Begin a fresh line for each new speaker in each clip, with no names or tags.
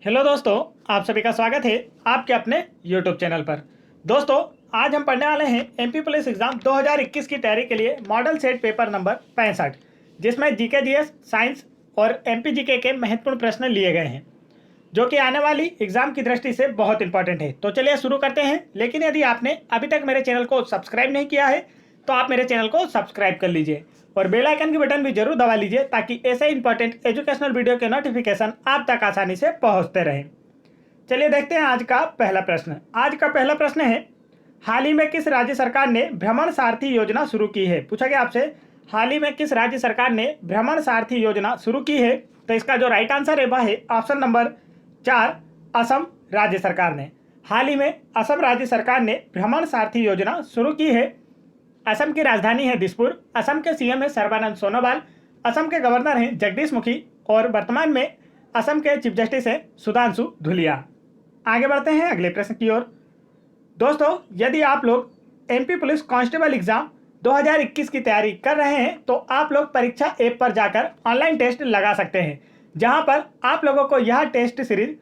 Hello दोस्तों, आप सभी का स्वागत है आपके अपने यूट्यूब चैनल पर। दोस्तों, आज हम पढ़ने वाले हैं एमपी पुलिस एग्जाम 2021 की तैयारी के लिए मॉडल सेट पेपर नंबर 65, जिसमें जीके जीएस साइंस और एमपी जीके के महत्वपूर्ण प्रश्न लिए गए हैं, जो कि आने वाली एग्जाम की दृष्टि से बहुत इंपॉर्टेंट है। तो चलिए शुरू करते हैं। लेकिन यदि आपने अभी तक मेरे चैनल को सब्सक्राइब नहीं किया है तो आप मेरे चैनल को सब्सक्राइब कर लीजिए और बेल आइकन की बटन भी जरूर दबा लीजिए, ताकि ऐसे इंपॉर्टेंट एजुकेशनल वीडियो के नोटिफिकेशन आप तक आसानी से पहुंचते रहें। चलिए देखते हैं आज का पहला प्रश्न। आज का पहला प्रश्न है, हाल ही में किस राज्य सरकार ने भ्रमण सारथी योजना शुरू की है। पूछा गया आपसे, हाल ही में किस राज्य सरकार ने भ्रमण सारथी योजना शुरू की है। तो इसका जो राइट आंसर है वह है ऑप्शन नंबर 4, असम राज्य सरकार ने। हाल ही में असम राज्य सरकार ने भ्रमण सारथी योजना शुरू की है। असम की राजधानी है दिसपुर। असम के सीएम है सर्बानंद सोनोवाल। असम के गवर्नर हैं जगदीश मुखी और वर्तमान में असम के चीफ जस्टिस हैं सुधांशु धुलिया। आगे बढ़ते हैं अगले प्रश्न की ओर। दोस्तों, यदि आप लोग एमपी पुलिस कांस्टेबल एग्जाम 2021 की तैयारी कर रहे हैं तो आप लोग परीक्षा ऐप पर जाकर ऑनलाइन टेस्ट लगा सकते हैं, जहां पर आप लोगों को यह टेस्ट सीरीज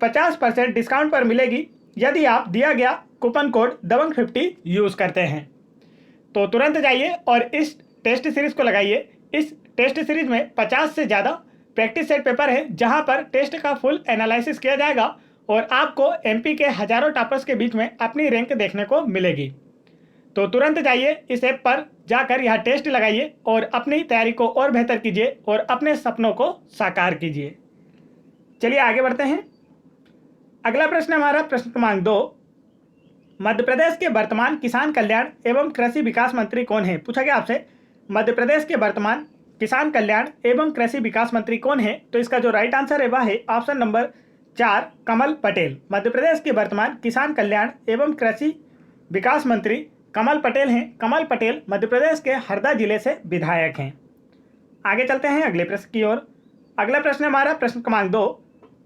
50% डिस्काउंट पर मिलेगी यदि आप दिया गया कूपन कोड दबंग50 यूज़ करते हैं। तो तुरंत जाइए और इस टेस्ट सीरीज को लगाइए। इस टेस्ट सीरीज में 50 से ज़्यादा प्रैक्टिस सेट पेपर है, जहां पर टेस्ट का फुल एनालिसिस किया जाएगा और आपको एमपी के हजारों टॉपर्स के बीच में अपनी रैंक देखने को मिलेगी। तो तुरंत जाइए इस ऐप पर जाकर यह टेस्ट लगाइए और अपनी तैयारी को और बेहतर कीजिए और अपने सपनों को साकार कीजिए। चलिए आगे बढ़ते हैं। अगला प्रश्न हमारा प्रश्न क्रमांक 2, मध्य प्रदेश के वर्तमान किसान कल्याण एवं कृषि विकास मंत्री कौन है। पूछा गया आपसे, मध्य प्रदेश के वर्तमान किसान कल्याण एवं कृषि विकास मंत्री कौन है। तो इसका जो राइट आंसर है वह है ऑप्शन नंबर 4, कमल पटेल। मध्य प्रदेश के वर्तमान किसान कल्याण एवं कृषि विकास मंत्री कमल पटेल हैं। कमल पटेल मध्य प्रदेश के हरदा जिले से विधायक हैं। आगे चलते हैं अगले प्रश्न की ओर। अगला प्रश्न हमारा प्रश्न क्रमांक 2,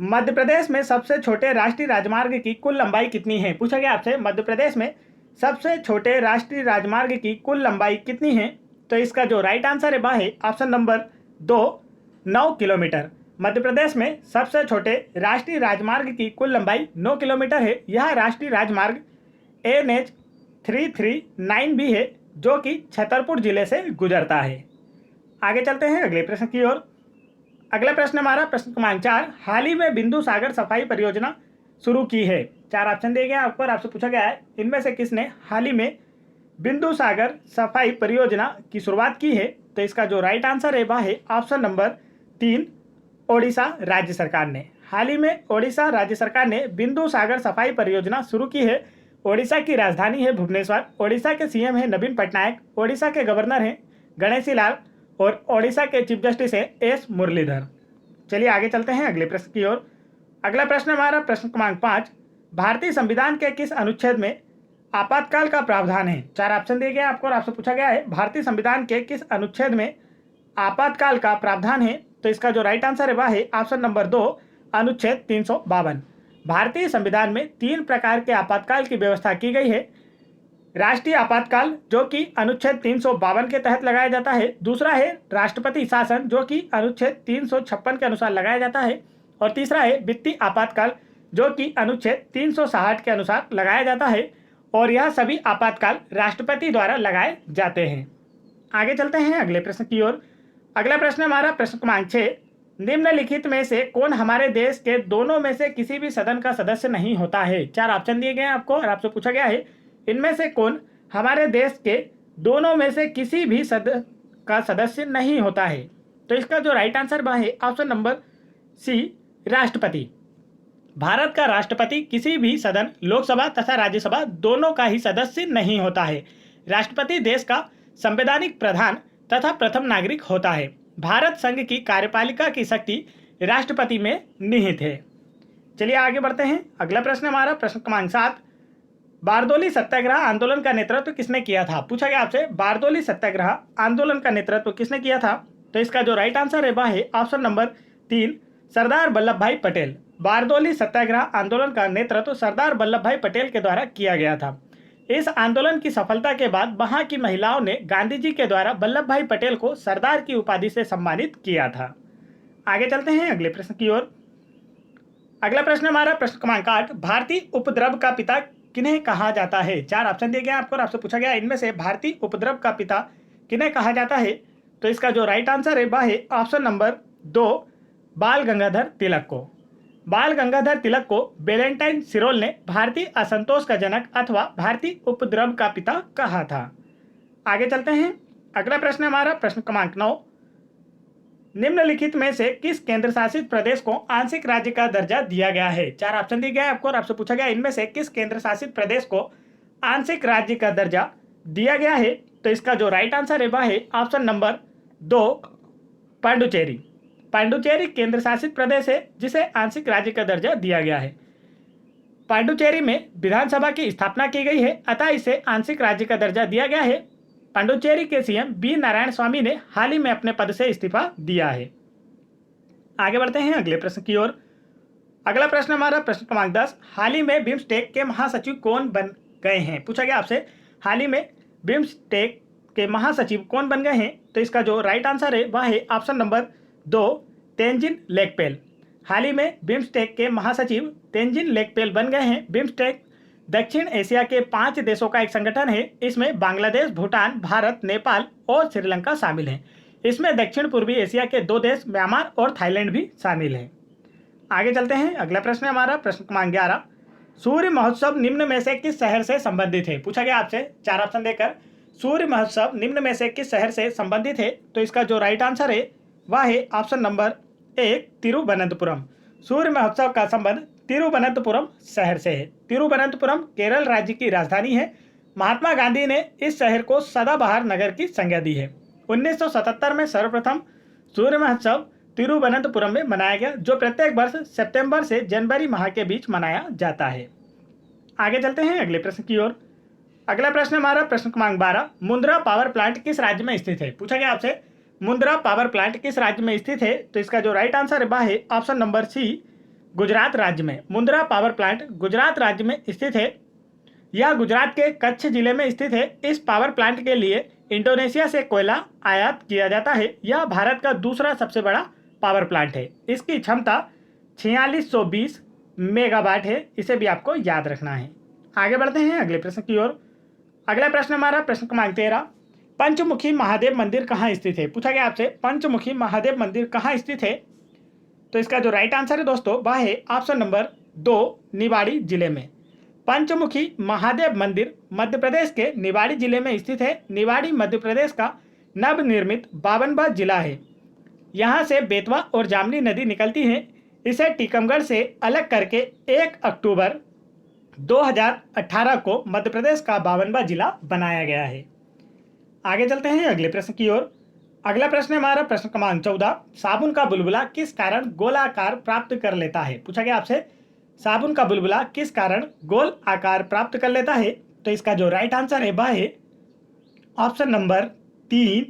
मध्य प्रदेश में सबसे छोटे राष्ट्रीय राजमार्ग की कुल लंबाई कितनी है। पूछा गया आपसे, मध्य प्रदेश में सबसे छोटे राष्ट्रीय राजमार्ग की कुल लंबाई कितनी है। तो इसका जो राइट आंसर है वह है option number 2, 9 kilometre. Madhya Pradesh में सबसे छोटे राष्ट्रीय राजमार्ग की कुल लंबाई 9 किलोमीटर है। यह राष्ट्रीय राजमार्ग NH 339 भी है, जो कि छतरपुर जिले से गुजरता है। आगे चलते हैं अगले प्रश्न की ओर। अगला प्रश्न हमारा प्रश्न क्रमांक 4, हाल ही में बिंदु सागर सफाई परियोजना शुरू की है। 4 ऑप्शन दिए गए आपको और आपसे पूछा गया है, इनमें से किसने हाल ही में बिंदु सागर सफाई परियोजना की शुरुआत की है। तो इसका जो राइट आंसर है वह है ऑप्शन नंबर 3, ओडिशा राज्य सरकार ने। हाल ही में ओडिशा राज्य सरकार ने बिंदु सागर सफाई परियोजना शुरू की है। ओडिशा की राजधानी है भुवनेश्वर। ओडिशा के सीएम है नवीन पटनायक। ओडिशा के गवर्नर हैं गणेशी लाल और ओडिशा के चीफ जस्टिस है एस मुरलीधर। चलिए आगे चलते हैं अगले प्रश्न की ओर। अगला प्रश्न हमारा प्रश्न क्रमांक 5, भारतीय संविधान के किस अनुच्छेद में आपातकाल का प्रावधान है। 4 ऑप्शन दिए गए आपको और आपसे पूछा गया है, भारतीय संविधान के किस अनुच्छेद में आपातकाल का प्रावधान है। तो इसका जो राइट आंसर है वह है ऑप्शन नंबर 2, अनुच्छेद 352। भारतीय संविधान में 3 प्रकार के आपातकाल की व्यवस्था की गई है। राष्ट्रीय आपातकाल, जो कि अनुच्छेद 352 के तहत लगाया जाता है। दूसरा है राष्ट्रपति शासन, जो कि अनुच्छेद 356 के अनुसार लगाया जाता है। और तीसरा है वित्तीय आपातकाल, जो कि अनुच्छेद 360 के अनुसार लगाया जाता है। और यह सभी आपातकाल राष्ट्रपति द्वारा लगाए जाते हैं। आगे चलते हैं अगले प्रश्न की ओर। अगला प्रश्न हमारा प्रश्न क्रमांक 6, निम्नलिखित में से कौन हमारे देश के दोनों में से किसी भी सदन का सदस्य नहीं होता है। 4 ऑप्शन दिए गए हैं आपको और आपसे पूछा गया है, इनमें से कौन हमारे देश के दोनों में से किसी भी सदन का सदस्य नहीं होता है। तो इसका जो राइट आंसर वह है ऑप्शन नंबर C, राष्ट्रपति। भारत का राष्ट्रपति किसी भी सदन, लोकसभा तथा राज्यसभा दोनों का ही सदस्य नहीं होता है। राष्ट्रपति देश का संवैधानिक प्रधान तथा प्रथम नागरिक होता है। भारत संघ की कार्यपालिका की शक्ति राष्ट्रपति में निहित है। चलिए आगे बढ़ते हैं। अगला प्रश्न हमारा प्रश्न क्रमांक 7, बारदोली सत्याग्रह आंदोलन का नेतृत्व किसने किया था। पूछा गया आपसे, बारदोली सत्याग्रह आंदोलन का नेतृत्व किसने किया था। तो इसका जो राइट आंसर है वह है ऑप्शन नंबर 3, सरदार वल्लभ भाई पटेल। बारदोली सत्याग्रह आंदोलन का नेतृत्व सरदार वल्लभ भाई पटेल के द्वारा किया गया था। इस आंदोलन की सफलता के बाद वहां की महिलाओं ने गांधी जी के द्वारा वल्लभ भाई पटेल को सरदार की उपाधि से सम्मानित किया था। आगे चलते हैं अगले प्रश्न की ओर। अगला प्रश्न हमारा प्रश्न क्रमांक 8, भारतीय उपद्रव का पिता किन्हें कहा जाता है? 4 ऑप्शन दिए गए आपको और आपसे पूछा गया इनमें से भारतीय उपद्रव का पिता किन्हें कहा जाता है? तो इसका जो राइट आंसर है वह है ऑप्शन नंबर 2, बाल गंगाधर तिलक को। बाल गंगाधर तिलक को वैलेंटाइन सिरोल ने भारतीय असंतोष का जनक अथवा भारतीय उपद्रव का पिता कहा था। आगे चलते हैं। अगला प्रश्न हमारा प्रश्न क्रमांक 9, निम्नलिखित में से किस केंद्र शासित प्रदेश को आंशिक राज्य का दर्जा दिया गया है? 4 ऑप्शन दिए गए आपको और आपसे पूछा गया इनमें से किस केंद्र शासित प्रदेश को आंशिक राज्य का दर्जा दिया गया है? तो इसका जो राइट आंसर है वह है ऑप्शन नंबर 2, पांडुचेरी। पांडुचेरी केंद्र शासित प्रदेश है जिसे आंशिक राज्य का दर्जा दिया गया है। पांडुचेरी में विधानसभा की स्थापना की गई है, अतः इसे आंशिक राज्य का दर्जा दिया गया है। पांडुचेरी के सीएम बी नारायण स्वामी ने हाल ही में अपने पद से इस्तीफा दिया है। आगे बढ़ते हैं अगले प्रश्न की ओर। अगला प्रश्न हमारा प्रश्न क्रमांक 10, हाल ही में बिम्स्टेक के महासचिव कौन बन गए हैं? पूछा गया आपसे हाल ही में बिम्स्टेक के महासचिव कौन बन गए हैं? तो इसका जो राइट आंसर है वह है ऑप्शन नंबर 2, तेंजिन लेकपेल। हाल ही में बिम्स्टेक के महासचिव तेंजिन लेकपेल बन गए हैं। बिम्स्टेक दक्षिण एशिया के 5 देशों का एक संगठन है। इसमें बांग्लादेश, भूटान, भारत, नेपाल और श्रीलंका शामिल हैं। इसमें दक्षिण पूर्वी एशिया के 2 देश म्यांमार और थाईलैंड भी शामिल हैं। आगे चलते हैं। अगला प्रश्न हमारा प्रश्न क्रमांक 11, सूर्य महोत्सव निम्न में से किस शहर से संबंधित है? पूछा गया आपसे 4 ऑप्शन देकर, सूर्य महोत्सव निम्न में से किस शहर से संबंधित है? तो इसका जो राइट आंसर है वह है ऑप्शन नंबर 1, तिरुवनंतपुरम। सूर्य महोत्सव का संबंध तिरुवनंतपुरम शहर से है। तिरुवनंतपुरम केरल राज्य की राजधानी है। महात्मा गांधी ने इस शहर को सदाबहार नगर की संज्ञा दी है। 1977 में सर्वप्रथम सूर्य महोत्सव तिरुवनंतपुरम में मनाया गया, जो प्रत्येक वर्ष सितंबर से जनवरी माह के बीच मनाया जाता है। आगे चलते हैं अगले प्रश्न की ओर। अगला प्रश्न हमारा प्रश्न क्रमांक 12, मुंद्रा पावर प्लांट किस राज्य में स्थित है? पूछा गया आपसे मुंद्रा पावर प्लांट किस राज्य में स्थित है? तो इसका जो राइट आंसर है ऑप्शन नंबर सी, गुजरात राज्य में। मुंद्रा पावर प्लांट गुजरात राज्य में स्थित है। यह गुजरात के कच्छ जिले में स्थित है। इस पावर प्लांट के लिए इंडोनेशिया से कोयला आयात किया जाता है। यह भारत का दूसरा सबसे बड़ा पावर प्लांट है। इसकी क्षमता 4620 मेगावाट है। इसे भी आपको याद रखना है। आगे बढ़ते हैं अगले प्रश्न की ओर। अगला प्रश्न हमारा प्रश्न क्रमांक 13, पंचमुखी महादेव मंदिर कहाँ स्थित है? पूछा गया आपसे पंचमुखी महादेव मंदिर कहाँ स्थित है? तो इसका जो राइट आंसर है दोस्तों वह है ऑप्शन नंबर 2, निवाड़ी जिले में। पंचमुखी महादेव मंदिर मध्य प्रदेश के निवाड़ी जिले में स्थित है। निवाड़ी मध्य प्रदेश का नवनिर्मित 52वां जिला है। यहाँ से बेतवा और जामनी नदी निकलती है। इसे टीकमगढ़ से अलग करके 1 अक्टूबर 2018 को मध्य प्रदेश का 52वां जिला बनाया गया है। आगे चलते हैं अगले प्रश्न की ओर। अगला प्रश्न हमारा प्रश्न क्रमांक 14, साबुन का बुलबुला किस कारण गोल आकार प्राप्त कर लेता है? पूछा गया आपसे साबुन का बुलबुला किस कारण गोल आकार प्राप्त कर लेता है? तो इसका जो राइट आंसर है वह है ऑप्शन नंबर 3,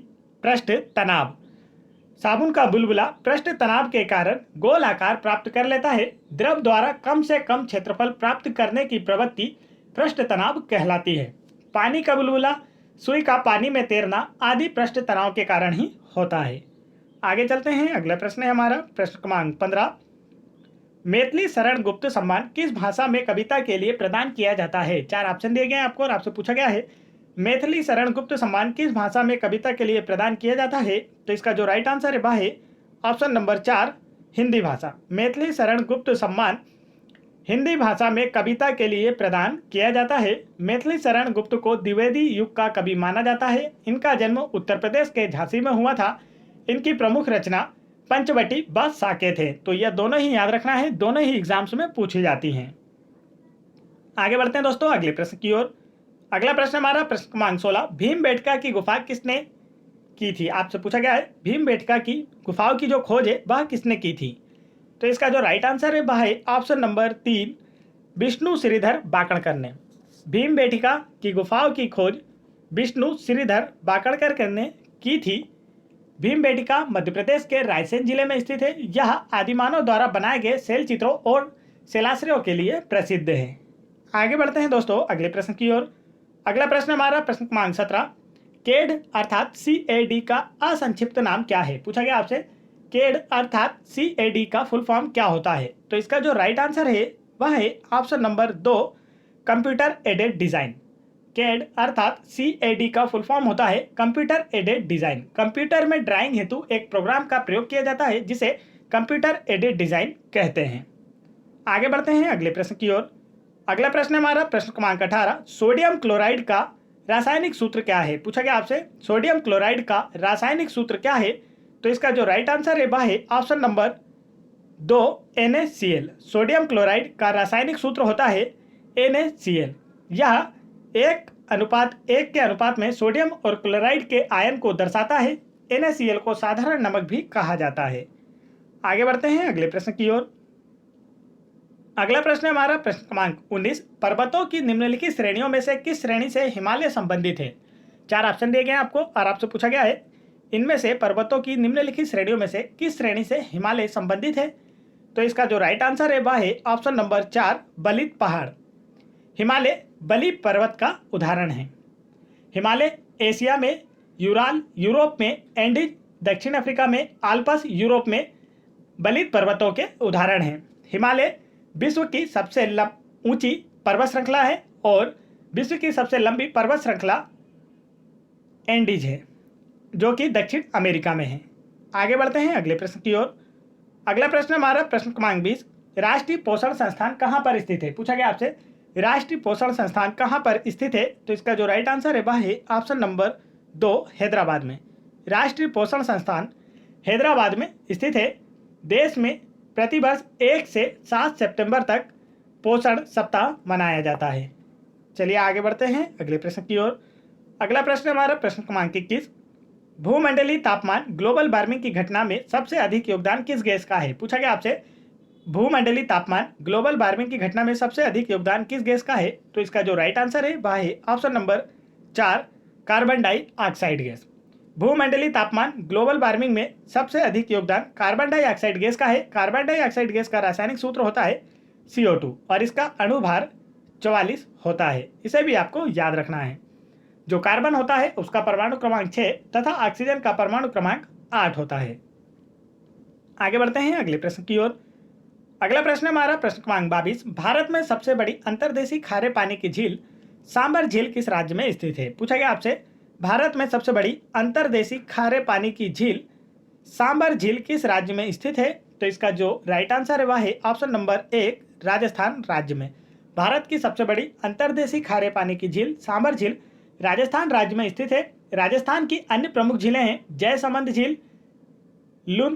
पृष्ठ तनाव। साबुन का बुलबुला पृष्ठ तनाव के कारण गोल आकार प्राप्त कर लेता है। द्रव द्वारा कम से कम क्षेत्रफल प्राप्त करने की प्रवृत्ति पृष्ठ तनाव कहलाती है। पानी का बुलबुला, सुई का पानी में तैरना आदि पृष्ठ तनाव के कारण ही होता है। आगे चलते हैं। अगला प्रश्न है हमारा प्रश्न क्रमांक 15, मैथिली शरण गुप्त सम्मान किस भाषा में कविता के लिए प्रदान किया जाता है? 4 ऑप्शन दिए गए हैं आपको और आपसे पूछा गया है मैथिली शरण गुप्त सम्मान किस भाषा में कविता के लिए प्रदान किया जाता है? तो इसका जो राइट आंसर है वह है ऑप्शन नंबर 4, हिंदी भाषा। मैथिली शरण गुप्त सम्मान हिंदी भाषा में कविता के लिए प्रदान किया जाता है। मैथिली शरण गुप्त को द्विवेदी युग का कवि माना जाता है। इनका जन्म उत्तर प्रदेश के झांसी में हुआ था। इनकी प्रमुख रचना पंचवटी व साकेत है। तो यह दोनों ही याद रखना है, दोनों ही एग्जाम्स में पूछी जाती हैं। आगे बढ़ते हैं दोस्तों अगले प्रश्न की ओर। अगला प्रश्न हमारा प्रश्न क्रमांक 16, भीमबेटका की गुफा किसने की थी? आपसे पूछा गया है भीमबेटका की गुफाओं की जो खोज है वह किसने की थी? तो इसका जो राइट आंसर है वह है ऑप्शन नंबर 3, विष्णु श्रीधर बाकड़कर ने। भीमबेटका की गुफाओं की खोज विष्णु श्रीधर बाकड़कर ने की थी। भीमबेटका मध्य प्रदेश के रायसेन जिले में स्थित है। यह आदिमानव द्वारा बनाए गए शैल चित्रों और शैलाश्रयों के लिए प्रसिद्ध है। आगे बढ़ते हैं दोस्तों अगले प्रश्न की ओर। अगला प्रश्न हमारा प्रश्न क्रमांक 17, केड अर्थात CAD का असंक्षिप्त नाम क्या है? पूछा गया आपसे केड अर्थात CAD का फुल फॉर्म क्या होता है? तो इसका जो राइट आंसर है वह है option number 2, computer aided design. CAD अर्थात CAD का फुल फॉर्म होता है कंप्यूटर एडेड डिज़ाइन। कंप्यूटर में ड्राइंग हेतु एक प्रोग्राम का प्रयोग किया जाता है जिसे कंप्यूटर एडेड डिज़ाइन कहते हैं। आगे बढ़ते हैं अगले प्रश्न की ओर। अगला प्रश्न हमारा प्रश्न क्रमांक 18, सोडियम क्लोराइड का रासायनिक सूत्र क्या है? पूछा गया आपसे सोडियम क्लोराइड का रासायनिक सूत्र क्या है? तो इसका जो राइट आंसर है वह है option number 2, NaCl। Sodium chloride का रासायनिक सूत्र होता है NaCl। यह 1:1 के अनुपात में सोडियम और क्लोराइड के आयन को दर्शाता है। NaCl को साधारण नमक भी कहा जाता है। आगे बढ़ते हैं अगले प्रश्न की ओर। अगला प्रश्न है हमारा प्रश्न क्रमांक 19, पर्वतों की निम्नलिखित श्रेणियों में से किस श्रेणी से हिमालय संबंधित है? 4 ऑप्शन दिए गए हैं आपको और आपसे पूछा गया है इनमें से पर्वतों की निम्नलिखित श्रेणियों में से किस श्रेणी से हिमालय संबंधित है? तो इसका जो राइट आंसर है वह है ऑप्शन नंबर 4, बलित पहाड़। हिमालय बलि पर्वत का उदाहरण है। हिमालय एशिया में, यूराल यूरोप में, एंडीज दक्षिण अफ्रीका में, आल्पस यूरोप में बलित पर्वतों के उदाहरण हैं। हिमालय विश्व की सबसे ऊंची पर्वत श्रृंखला है और विश्व की सबसे लंबी पर्वत श्रृंखला एंडीज है जो कि दक्षिण अमेरिका में है। आगे बढ़ते हैं अगले प्रश्न की ओर। अगला प्रश्न हमारा प्रश्न क्रमांक 20, राष्ट्रीय पोषण संस्थान कहाँ पर स्थित है? पूछा गया आपसे राष्ट्रीय पोषण संस्थान कहाँ पर स्थित है? तो इसका जो राइट आंसर है वह है ऑप्शन नंबर 2, हैदराबाद में। राष्ट्रीय पोषण संस्थान हैदराबाद में स्थित है। देश में प्रतिवर्ष 1 से 7 सितंबर तक पोषण सप्ताह मनाया जाता है। चलिए आगे बढ़ते हैं अगले प्रश्न की ओर। अगला प्रश्न हमारा प्रश्न क्रमांक 21, भूमंडलीय तापमान ग्लोबल वार्मिंग की घटना में सबसे अधिक योगदान किस गैस का है? पूछा गया आपसे भूमंडलीय तापमान ग्लोबल वार्मिंग की घटना में सबसे अधिक योगदान किस गैस का है? तो इसका जो राइट आंसर है वह है option number 4, carbon dioxide gas. भूमंडलीय तापमान ग्लोबल वार्मिंग में सबसे अधिक योगदान कार्बन डाइऑक्साइड गैस का है। कार्बन डाइऑक्साइड गैस का रासायनिक सूत्र होता है CO2 और इसका अणुभार 44 होता है। इसे भी आपको याद रखना है। जो कार्बन होता है उसका परमाणु क्रमांक 6 तथा ऑक्सीजन का परमाणु क्रमांक 8 होता है। आगे बढ़ते हैं अगले प्रश्न की ओर। अगला प्रश्न हमारा प्रश्न क्रमांक 22, भारत में सबसे बड़ी अंतर्देशीय खारे पानी की झील सांबर झील किस राज्य में स्थित है? पूछा गया आपसे भारत में सबसे बड़ी अंतर्देशीय खारे पानी की झील सांबर झील किस राज्य में स्थित है? तो इसका जो राइट आंसर है वह है ऑप्शन नंबर 1, राजस्थान राज्य में। भारत की सबसे बड़ी अंतर्देशीय खारे पानी की झील सांबर झील राजस्थान राज्य में स्थित है। राजस्थान की अन्य प्रमुख झीलें हैं जयसमंद झील, लून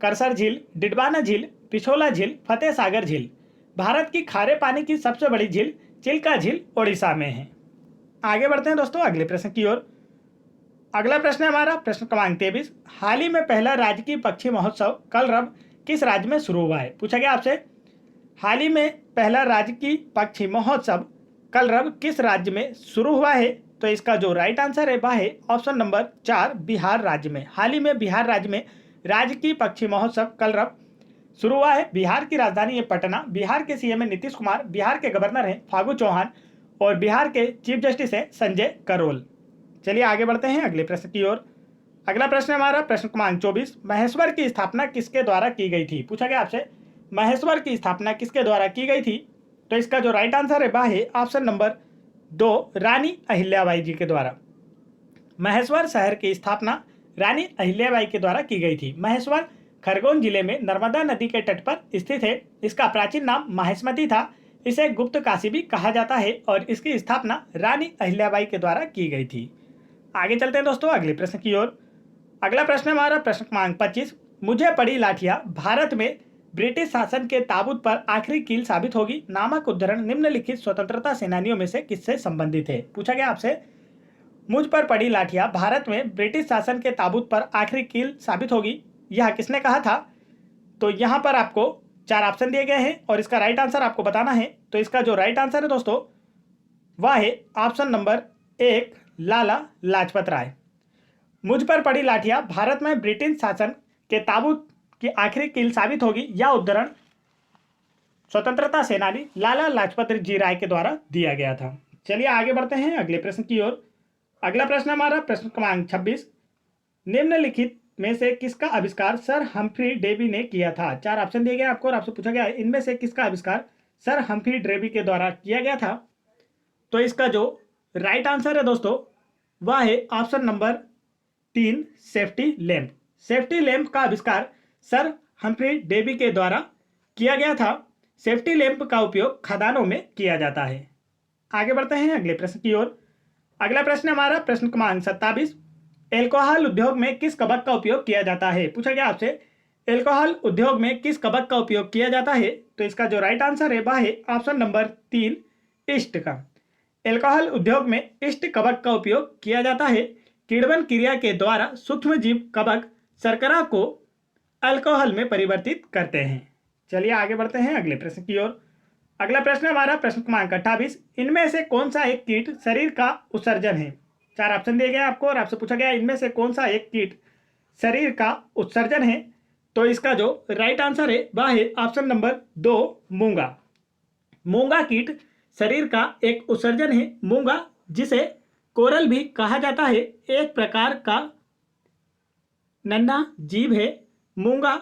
करसर झील, डिडवाना झील, पिछोला झील, फतेह सागर झील। भारत की खारे पानी की सबसे बड़ी झील चिल्का झील ओडिशा में है। आगे बढ़ते हैं दोस्तों अगले प्रश्न की ओर। अगला प्रश्न है हमारा प्रश्न क्रमांक 23, हाल ही में पहला राजकीय पक्षी महोत्सव कलरव किस राज्य में शुरू हुआ है? पूछा गया आपसे हाल ही में पहला राजकीय पक्षी महोत्सव कलरव किस राज्य में शुरू हुआ है? तो इसका जो राइट आंसर है वह है ऑप्शन नंबर 4, बिहार राज्य में। हाल ही में बिहार राज्य में राजकीय पक्षी महोत्सव कलरव शुरू हुआ है। बिहार की राजधानी है पटना। बिहार के CM है नीतीश कुमार, बिहार के गवर्नर हैं फागू चौहान और बिहार के चीफ जस्टिस हैं संजय करोल। चलिए आगे बढ़ते हैं अगले प्रश्न की ओर। अगला प्रश्न हमारा प्रश्न क्रमांक 24, महेश्वर की स्थापना किसके द्वारा की गई थी? पूछा गया आपसे महेश्वर की स्थापना किसके द्वारा की गई थी? तो इसका जो राइट आंसर है वह है ऑप्शन नंबर 2, रानी अहिल्याबाई जी के द्वारा। महेश्वर शहर की स्थापना रानी अहिल्याबाई के द्वारा की गई थी। महेश्वर खरगोन जिले में नर्मदा नदी के तट पर स्थित है। इसका प्राचीन नाम माहिष्मती था। इसे गुप्त काशी भी कहा जाता है और इसकी स्थापना रानी अहिल्याबाई के द्वारा की गई थी। आगे चलते हैं दोस्तों अगले प्रश्न की ओर। अगला प्रश्न हमारा प्रश्न क्रमांक 25, मुझे पड़ी लाठियां भारत में ब्रिटिश शासन के ताबूत पर आखिरी कील साबित होगी नामक उद्धरण निम्नलिखित स्वतंत्रता सेनानियों में से किससे संबंधित है? पूछा गया आपसे मुझ पर पड़ी लाठियां भारत में ब्रिटिश शासन के ताबूत पर आखिरी कील साबित होगी, यह किसने कहा था? तो यहाँ पर आपको 4 ऑप्शन दिए गए हैं और इसका राइट आंसर आपको बताना है। तो इसका जो राइट आंसर है दोस्तों वह है ऑप्शन नंबर 1, लाला लाजपत राय। मुझ पर पड़ी लाठियां भारत में ब्रिटिश शासन के ताबूत की आखिरी कील साबित होगी, यह उद्धरण स्वतंत्रता सेनानी लाला लाजपत जी राय के द्वारा दिया गया था। चलिए आगे बढ़ते हैं अगले प्रश्न की ओर। अगला प्रश्न हमारा प्रश्न क्रमांक 26, निम्नलिखित में से किसका आविष्कार सर हम्फ्री डेवी ने किया था? 4 ऑप्शन दिए गए आपको और आपसे पूछा गया है इनमें से किसका आविष्कार सर हम्फ्री डेवी के द्वारा किया गया था? तो इसका जो राइट आंसर है दोस्तों वह है option number 3, safety lamp. Safety lamp का आविष्कार सर हम्फ्री डेवी के द्वारा किया गया था। सेफ्टी लैंप का उपयोग खदानों में किया जाता है। आगे बढ़ते हैं अगले प्रश्न की ओर। अगला प्रश्न हमारा प्रश्न क्रमांक 27। एल्कोहल उद्योग में किस कवक का उपयोग किया जाता है? पूछा गया आपसे एल्कोहल उद्योग में किस कवक का उपयोग किया जाता है? तो इसका जो राइट आंसर है वह है ऑप्शन नंबर 3, ईस्ट का। एल्कोहल उद्योग में ईस्ट कवक का उपयोग किया जाता है। किण्वन क्रिया के द्वारा सूक्ष्मजीव कवक शर्करा को अल्कोहल में परिवर्तित करते हैं। चलिए आगे बढ़ते हैं अगले प्रश्न की ओर। अगला प्रश्न हमारा प्रश्न क्रमांक 28। इनमें से कौन सा एक कीट शरीर का उत्सर्जन है? 4 ऑप्शन दिए गए आपको और आपसे पूछा गया इनमें से कौन सा एक कीट शरीर का उत्सर्जन है? तो इसका जो राइट आंसर है वह है ऑप्शन नंबर 2, मूंगा। मूंगा कीट शरीर का एक उत्सर्जन है। मूंगा, जिसे कोरल भी कहा जाता है, एक प्रकार का नन्हा जीव है। मूंगा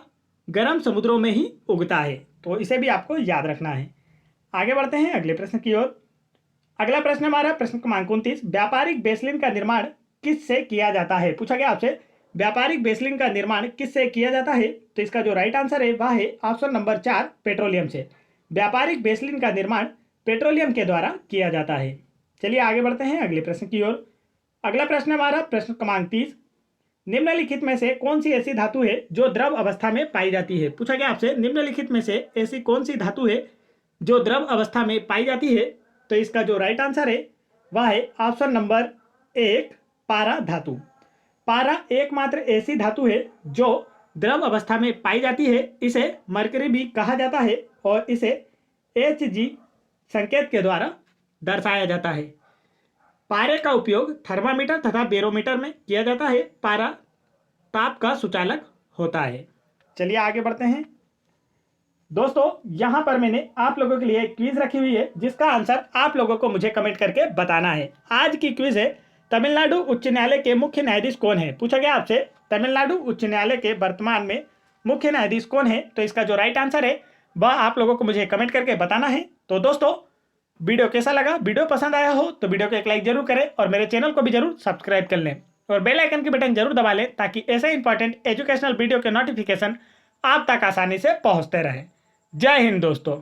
गर्म समुद्रों में ही उगता है, तो इसे भी आपको याद रखना है। आगे बढ़ते हैं अगले प्रश्न की ओर। अगला प्रश्न हमारा प्रश्न क्रमांक 29। व्यापारिक बेसलिन का निर्माण किससे किया जाता है? पूछा गया आपसे व्यापारिक बेसलिन का निर्माण किससे किया जाता है? तो इसका जो राइट आंसर है वह है ऑप्शन नंबर 4, पेट्रोलियम से। व्यापारिक बेसलिन का निर्माण पेट्रोलियम के द्वारा किया जाता है। चलिए आगे बढ़ते हैं अगले प्रश्न की ओर। अगला प्रश्न हमारा प्रश्न क्रमांक 30। निम्नलिखित में से कौन सी ऐसी धातु है जो द्रव अवस्था में पाई जाती है? पूछा गया आपसे निम्नलिखित में से ऐसी कौन सी धातु है जो द्रव अवस्था में पाई जाती है? तो इसका जो राइट आंसर है वह है ऑप्शन नंबर 1, पारा धातु। पारा एकमात्र ऐसी धातु है जो द्रव अवस्था में पाई जाती है। इसे मरकरी भी कहा जाता है और इसे Hg संकेत के द्वारा दर्शाया जाता है। पारे का उपयोग थर्मामीटर तथा बैरोमीटर में किया जाता है। पारा ताप का सुचालक होता है। चलिए आगे बढ़ते हैं दोस्तों। यहां पर मैंने आप लोगों के लिए एक क्विज रखी हुई है जिसका आंसर आप लोगों को मुझे कमेंट करके बताना है। आज की क्विज है तमिलनाडु उच्च न्यायालय के मुख्य न्यायाधीश कौन है? पूछा गया आपसे तमिलनाडु उच्च न्यायालय के वर्तमान में मुख्य न्यायाधीश कौन है? तो इसका जो राइट आंसर है वह आप लोगों को मुझे कमेंट करके बताना है। तो दोस्तों वीडियो कैसा लगा? वीडियो पसंद आया हो तो वीडियो को एक लाइक जरूर करें और मेरे चैनल को भी जरूर सब्सक्राइब कर लें और बेल आइकन की बटन जरूर दबा लें ताकि ऐसे इंपॉर्टेंट एजुकेशनल वीडियो के नोटिफिकेशन आप तक आसानी से पहुंचते रहे। जय हिंद दोस्तों।